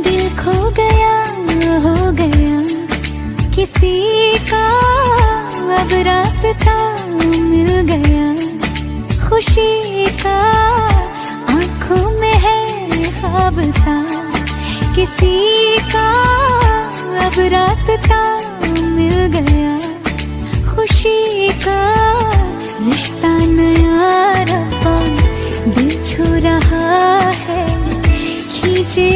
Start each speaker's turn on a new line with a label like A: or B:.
A: दिल खो गया, हो गया किसी का, अब रास्ता मिल गया खुशी का। आंखों में है ख्वाब सा किसी का, अब रास्ता मिल गया खुशी का। रिश्ता नया रब्बा दिल छू रहा है, खींचे